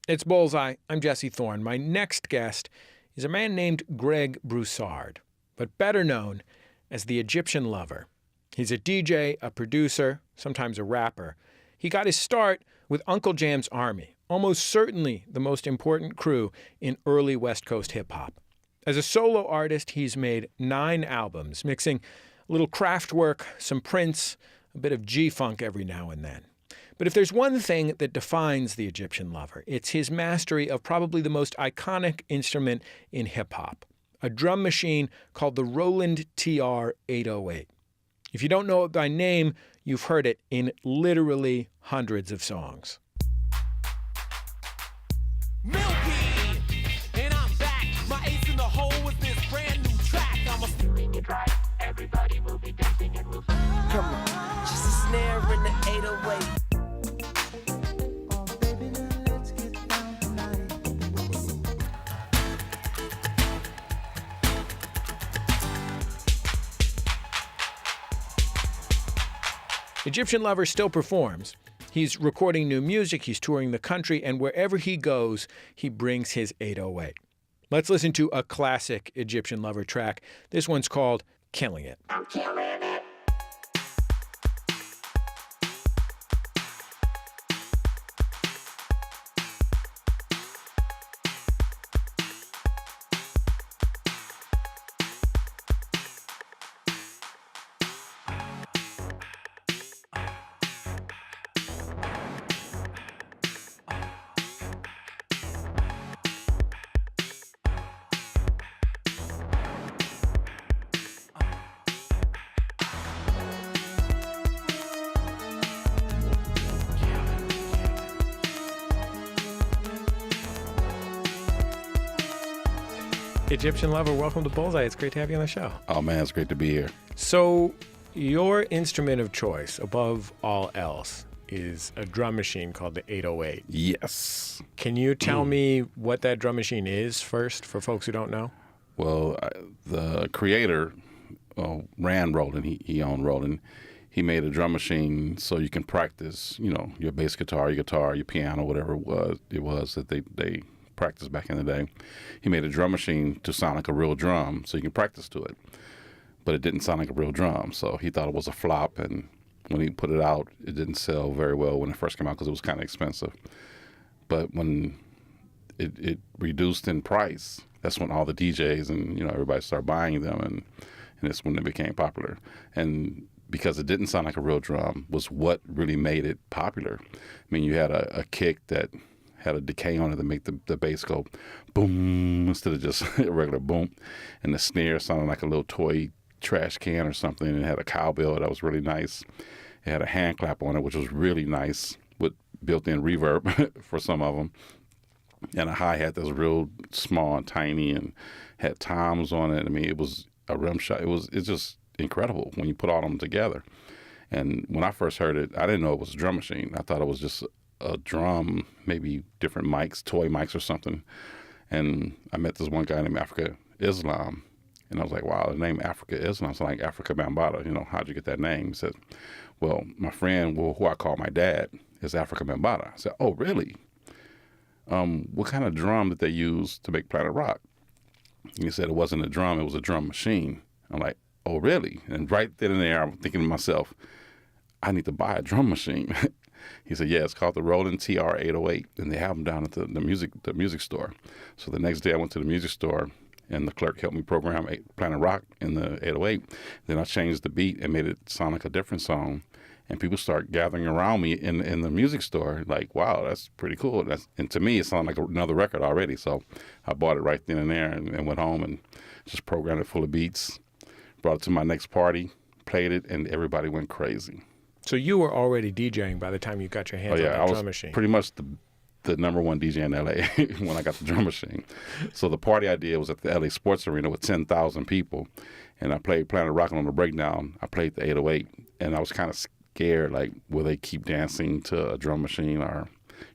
It's Bullseye. I'm Jesse Thorn. My next guest is a man named Greg Broussard, but better known as the Egyptian Lover. He's a DJ, a producer, sometimes a rapper. He got his start with Uncle Jamm's Army, almost certainly the most important crew in early West Coast hip-hop. As a solo artist, he's made 9 albums, mixing a little Kraftwerk, some Prince, a bit of G-funk every now and then. But if there's one thing that defines the Egyptian Lover, it's his mastery of probably the most iconic instrument in hip-hop, a drum machine called the Roland TR-808. If you don't know it by name, you've heard it in literally hundreds of songs. Milky, and I'm back. My ace in the hole with this brand new track. I'm doing it right. Everybody will be dancing and moving. Come on, just a snare in the 808. Egyptian Lover still performs. He's recording new music, he's touring the country, and wherever he goes, he brings his 808. Let's listen to a classic Egyptian Lover track. This one's called Killin It. I'm killing it. Egyptian Lover, welcome to Bullseye. It's great to have you on the show. Oh, man, it's great to be here. So, your instrument of choice, above all else, is a drum machine called the 808. Yes. Can you tell me what that drum machine is first, for folks who don't know? Well, the creator ran Roland. He owned Roland. He made a drum machine so you can practice, your bass guitar, your piano, whatever it was that they practiced back in the day. He made a drum machine to sound like a real drum so you can practice to it. But it didn't sound like a real drum, so he thought it was a flop, and when he put it out, it didn't sell very well when it first came out because it was kind of expensive. But when it reduced in price, that's when all the DJs and everybody started buying them, and it's when it became popular. And because it didn't sound like a real drum was what really made it popular. I mean, you had a kick that had a decay on it to make the bass go boom instead of just a regular boom. And the snare sounded like a little toy trash can or something. And it had a cowbell that was really nice. It had a hand clap on it, which was really nice with built-in reverb for some of them. And a hi-hat that was real small and tiny and had toms on it. I mean, it was a rim shot. It's just incredible when you put all of them together. And when I first heard it, I didn't know it was a drum machine. I thought it was just a drum, maybe different mics, toy mics or something. And I met this one guy named Africa Islam. And I was like, wow, the name Africa Islam, it's like Africa Bambaataa. How'd you get that name? He said, well, my friend, who I call my dad, is Africa Bambaataa. I said, oh, really? What kind of drum did they use to make Planet Rock? And he said it wasn't a drum, it was a drum machine. I'm like, oh, really? And right then and there, I'm thinking to myself, I need to buy a drum machine. He said, yeah, it's called the Roland TR-808, and they have them down at the music store. So the next day I went to the music store, and the clerk helped me program Planet Rock in the 808. Then I changed the beat and made it sound like a different song. And people start gathering around me in the music store, like, wow, that's pretty cool. And to me, it sounded like another record already. So I bought it right then and there and went home and just programmed it full of beats, brought it to my next party, played it, and everybody went crazy. So you were already DJing by the time you got your hands on that drum machine. I was pretty much the number one DJ in L.A. when I got the drum machine. So the party I did was at the L.A. Sports Arena with 10,000 people, and I played Planet Rock on the breakdown. I played the 808, and I was kind of scared, like, will they keep dancing to a drum machine, or,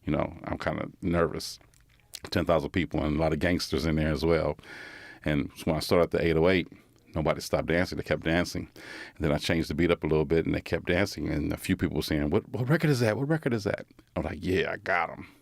I'm kind of nervous. 10,000 people and a lot of gangsters in there as well. And when I started the 808, nobody stopped dancing. They kept dancing. And then I changed the beat up a little bit, and they kept dancing. And a few people were saying, what record is that? What record is that? I'm like, yeah, I got them.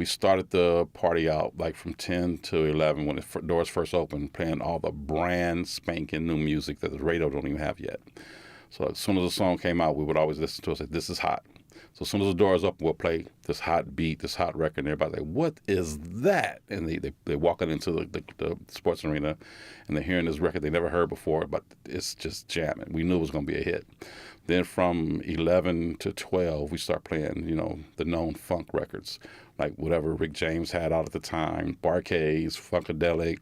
we started the party out like from 10 to 11 when the doors first opened, playing all the brand spanking new music that the radio don't even have yet. So as soon as the song came out, we would always listen to it and say, this is hot. So as soon as the doors open, we'll play this hot beat, this hot record, and everybody's like, what is that? And they walk into the sports arena, and they're hearing this record they never heard before, but it's just jamming. We knew it was going to be a hit. Then from 11 to 12, we start playing, the known funk records, like whatever Rick James had out at the time, Barcades, Funkadelic,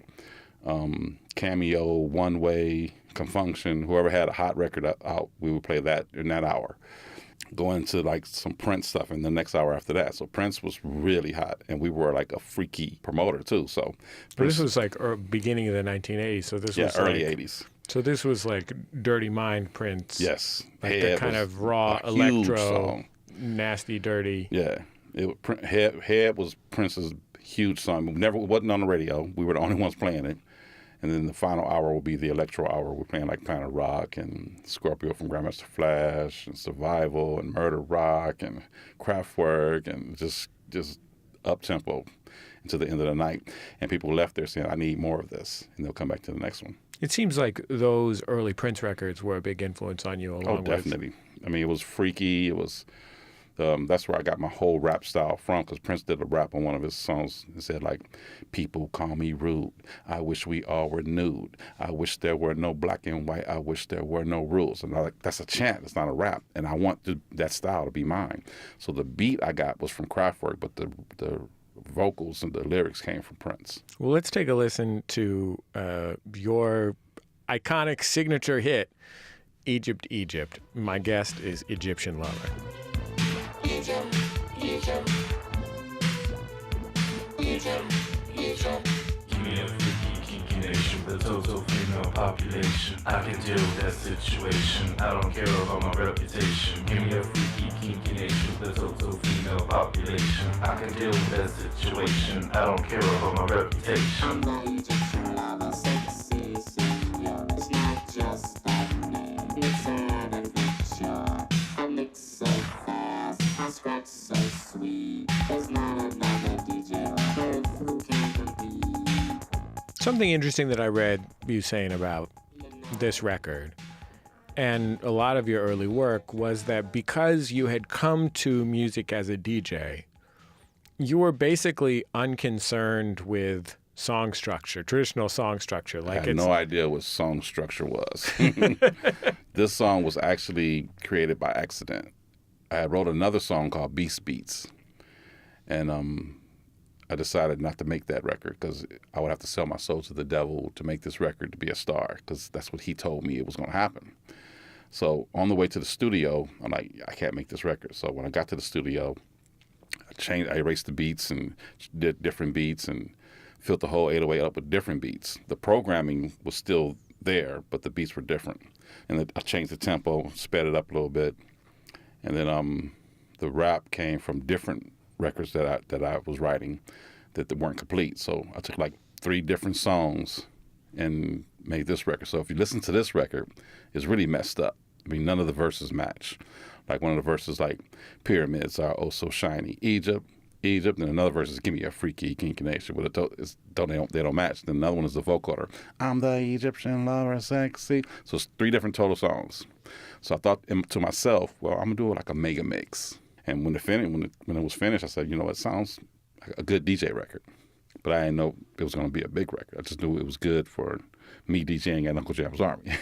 Cameo, One Way, Confunction, whoever had a hot record out, we would play that in that hour. Go into like some Prince stuff in the next hour after that. So Prince was really hot, and we were like a freaky promoter too. So Prince, this was like beginning of the 1980s. So this was early like, 80s. So this was like Dirty Mind Prince. Yes, like the kind of raw electro, nasty, dirty. Yeah, Head was Prince's huge song. It wasn't on the radio. We were the only ones playing it. And then the final hour will be the electro hour. We're playing like Planet Rock and Scorpio from Grandmaster Flash and Survival and Murder Rock and Kraftwerk and just up-tempo until the end of the night. And people left there saying, I need more of this. And they'll come back to the next one. It seems like those early Prince records were a big influence on you along with... Oh, definitely. I mean, it was freaky. It was... that's where I got my whole rap style from, because Prince did a rap on one of his songs. It said, like, people call me rude. I wish we all were nude. I wish there were no black and white. I wish there were no rules. And I'm like, that's a chant. It's not a rap. And I want that style to be mine. So the beat I got was from Kraftwerk, but the vocals and the lyrics came from Prince. Well, let's take a listen to your iconic signature hit, Egypt, Egypt. My guest is Egyptian Lover. Egypt, Egypt, Egypt, Egypt. Give me a freaky, kinky nation with a total female population. I can deal with that situation. I don't care about my reputation. Give me a freaky, kinky nation with a total female population. I can deal with that situation. I don't care about my reputation. I'm the Egyptian lover, sexy senor. It's not just a name. It's an adventure. I mix so fast. I scratch so sweet. There's not another DJ on earth who can compete. Something interesting that I read you saying about this record and a lot of your early work was that because you had come to music as a DJ, you were basically unconcerned with song structure, traditional song structure. I had no idea what song structure was. This song was actually created by accident. I wrote another song called Beast Beats, and I decided not to make that record because I would have to sell my soul to the devil to make this record to be a star, because that's what he told me it was going to happen. So on the way to the studio, I'm like, I can't make this record. So when I got to the studio, I erased the beats and did different beats and filled the whole 808 up with different beats. The programming was still there, but the beats were different. And I changed the tempo, sped it up a little bit. And then the rap came from different records that I was writing that weren't complete. So I took like 3 different songs and made this record. So if you listen to this record, it's really messed up. I mean, none of the verses match. Like one of the verses, like, pyramids are oh so shiny. Egypt, Egypt. And another verse is give me a freaky, kinky nation. But they don't match. Then another one is the vocal order. I'm the Egyptian lover, sexy. So it's 3 different total songs. So I thought to myself, well, I'm going to do it like a mega mix. And when it was finished, I said, it sounds like a good DJ record. But I didn't know it was going to be a big record. I just knew it was good for me DJing at Uncle Jam's Army.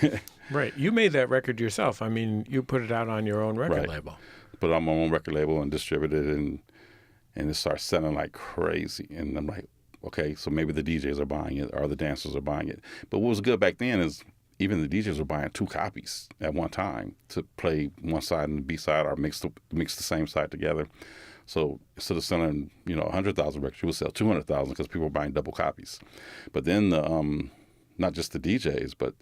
Right. You made that record yourself. I mean, you put it out on your own record label. Put it on my own record label and distributed it, and it starts selling like crazy. And I'm like, okay, so maybe the DJs are buying it or the dancers are buying it. But what was good back then is even the DJs were buying 2 copies at one time to play one side and the B side or mix the same side together. So instead of selling, 100,000 records, you would sell 200,000 because people were buying double copies. But then not just the DJs, but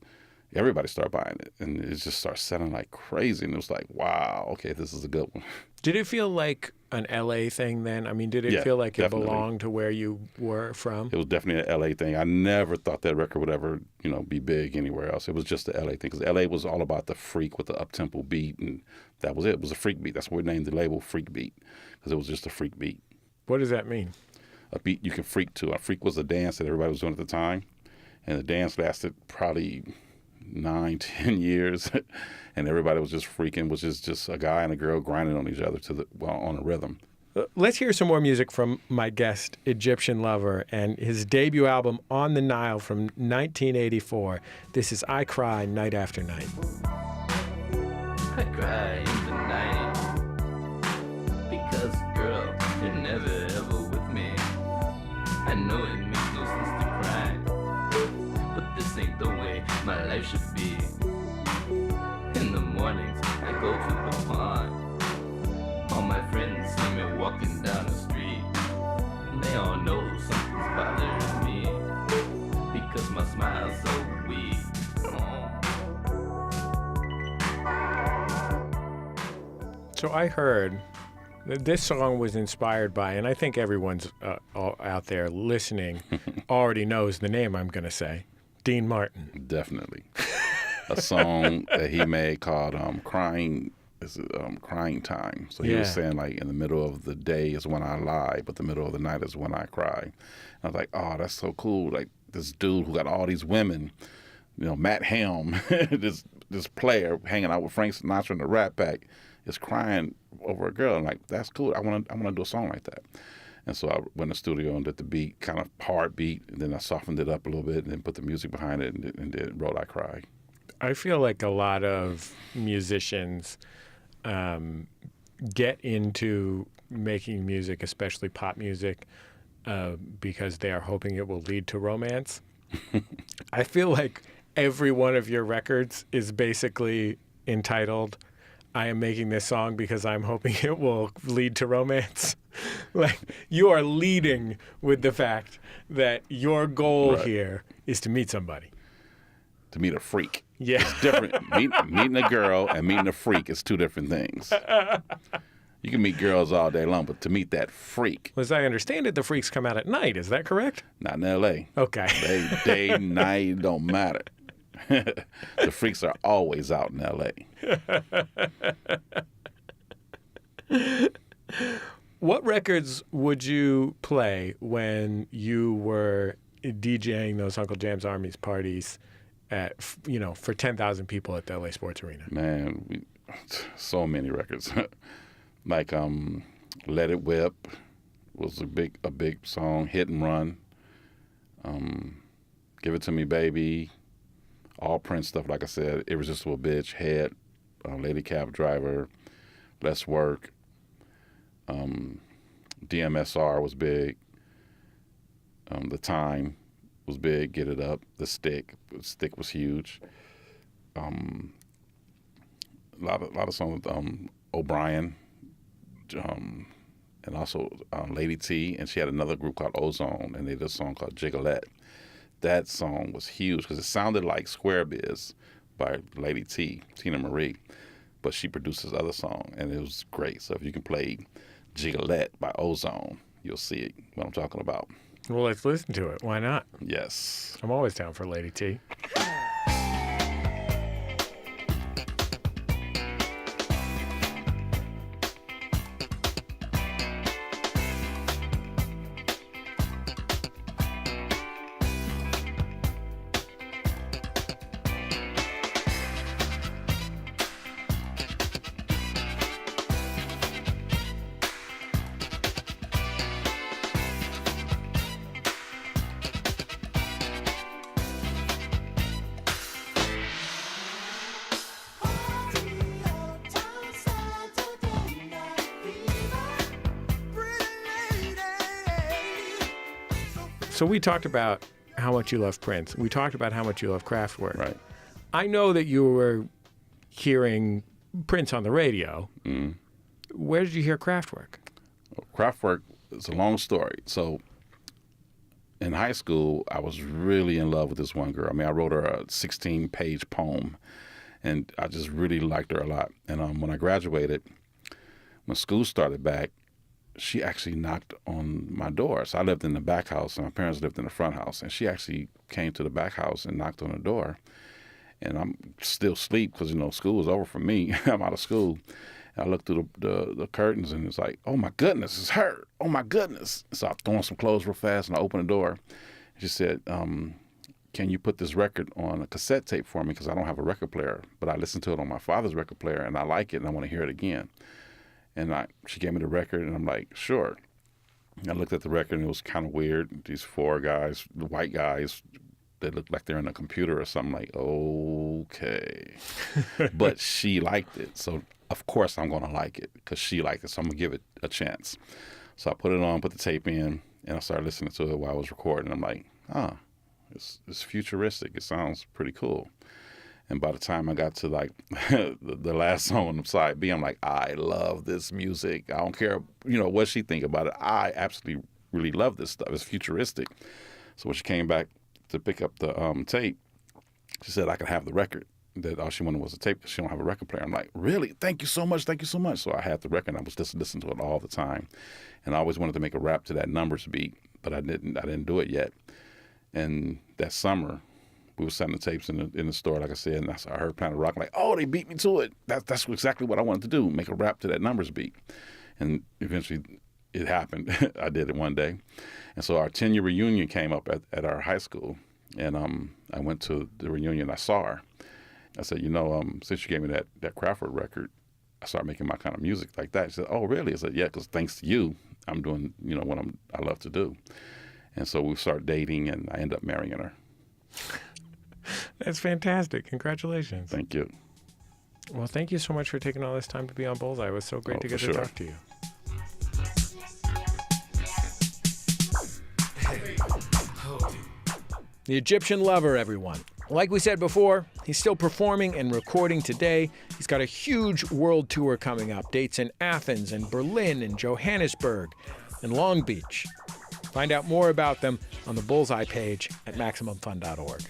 everybody started buying it, and it just started selling like crazy. And it was like, wow, okay, this is a good one. Did it feel like an LA thing then? I mean, did it feel like it definitely belonged to where you were from? It was definitely an LA thing. I never thought that record would ever, be big anywhere else. It was just the LA thing, because LA was all about the freak with the up-tempo beat, and that was it. It was a freak beat. That's why we named the label Freak Beat, because it was just a freak beat. What does that mean? A beat you can freak to. A freak was a dance that everybody was doing at the time, and the dance lasted probably 9, 10 years, and everybody was just freaking, which is just a guy and a girl grinding on each other on a rhythm. Let's hear some more music from my guest, Egyptian Lover, and his debut album, On the Nile, from 1984. This is I Cry Night After Night. I cry in the night because, girl, you're never ever with me. I know it makes no sense to cry, but this ain't the way my life should be. In the mornings, I go to the pond. All my friends see me walking down the street. They all know something's bothering me because my smile's so weak. So I heard that this song was inspired by, and I think everyone's out there listening already knows the name I'm going to say, Dean Martin. Definitely. A song that he made called Crying Time. So he was saying, like, in the middle of the day is when I lie, but the middle of the night is when I cry. And I was like, oh, that's so cool. Like, this dude who got all these women, Matt Helm, this player hanging out with Frank Sinatra in the Rat Pack, is crying over a girl. And like, that's cool. I want to do a song like that. And so I went in the studio and did the beat, kind of hard beat, and then I softened it up a little bit and then put the music behind it and did Wrote I Cry. I feel like a lot of musicians get into making music, especially pop music, because they are hoping it will lead to romance. I feel like every one of your records is basically entitled, I am making this song because I'm hoping it will lead to romance. Like, you are leading with the fact that your goal here is to meet somebody. To meet a freak. Yeah. It's different. Meeting a girl and meeting a freak is two different things. You can meet girls all day long, but to meet that freak. As I understand it, the freaks come out at night. Is that correct? Not in L.A. Okay. Day, night, don't matter. The freaks are always out in L.A. What records would you play when you were DJing those Uncle Jam's Armies parties at, for 10,000 people at the LA Sports Arena? Man, so many records. Like Let It Whip was a big song. Hit and Run. Give It to Me, Baby. All Prince stuff, like I said. Irresistible Bitch, Head, Lady Cab Driver, Let's Work. DMSR was big. The Time was big. Get It Up. The Stick was huge. A lot of songs with O'Brien, and also Lady T, and she had another group called Ozone, and they did a song called Jiggalette. That song was huge because it sounded like Square Biz by Lady T, Tina Marie, but she produced this other song, and it was great. So if you can play Jiggalette by Ozone, you'll see what I'm talking about. Well, let's listen to it. Why not? Yes. I'm always down for Lady T. So we talked about how much you love Prince. We talked about how much you love Kraftwerk. Right. I know that you were hearing Prince on the radio. Mm. Where did you hear Kraftwerk? Kraftwerk is a long story. So in high school, I was really in love with this one girl. I mean, I wrote her a 16-page poem, and I just really liked her a lot. And when I graduated, when school started back, she actually knocked on my door. So I lived in the back house, and my parents lived in the front house. And she actually came to the back house and knocked on the door. And I'm still asleep because, school was over for me. I'm out of school. And I looked through the curtains, and it's like, oh my goodness, it's her. Oh my goodness. So I'm throwing some clothes real fast, and I opened the door. She said, can you put this record on a cassette tape for me? Because I don't have a record player, but I listened to it on my father's record player, and I like it, and I want to hear it again. And she gave me the record, and I'm like, sure. And I looked at the record, and it was kind of weird. These 4 guys, the white guys, they looked like they're in a computer or something. Like, okay. But she liked it, so of course I'm going to like it because she liked it, so I'm going to give it a chance. So I put it on, put the tape in, and I started listening to it while I was recording. I'm like, it's futuristic. It sounds pretty cool. And by the time I got to like the last song on the side B, I'm like, I love this music. I don't care, what she think about it. I absolutely really love this stuff. It's futuristic. So when she came back to pick up the tape, she said I could have the record. That all she wanted was a tape because she don't have a record player. I'm like, really? Thank you so much. Thank you so much. So I had the record. And I was just listening to it all the time. And I always wanted to make a rap to that Numbers beat, but I didn't do it yet. And that summer, we were selling the tapes in the store, like I said, and I heard Planet Rock, like, oh, they beat me to it. That's exactly what I wanted to do, make a rap to that Numbers beat. And eventually it happened. I did it one day. And so our 10-year reunion came up at our high school. And I went to the reunion. I saw her. I said, since you gave me that Kraftwerk record, I started making my kind of music like that. She said, oh, really? I said, yeah, because thanks to you, I'm doing, what I love to do. And so we started dating, and I ended up marrying her. That's fantastic. Congratulations. Thank you. Well, thank you so much for taking all this time to be on Bullseye. It was so great to get to talk to you. The Egyptian Lover, everyone. Like we said before, he's still performing and recording today. He's got a huge world tour coming up. Dates in Athens and Berlin and Johannesburg and Long Beach. Find out more about them on the Bullseye page at MaximumFun.org.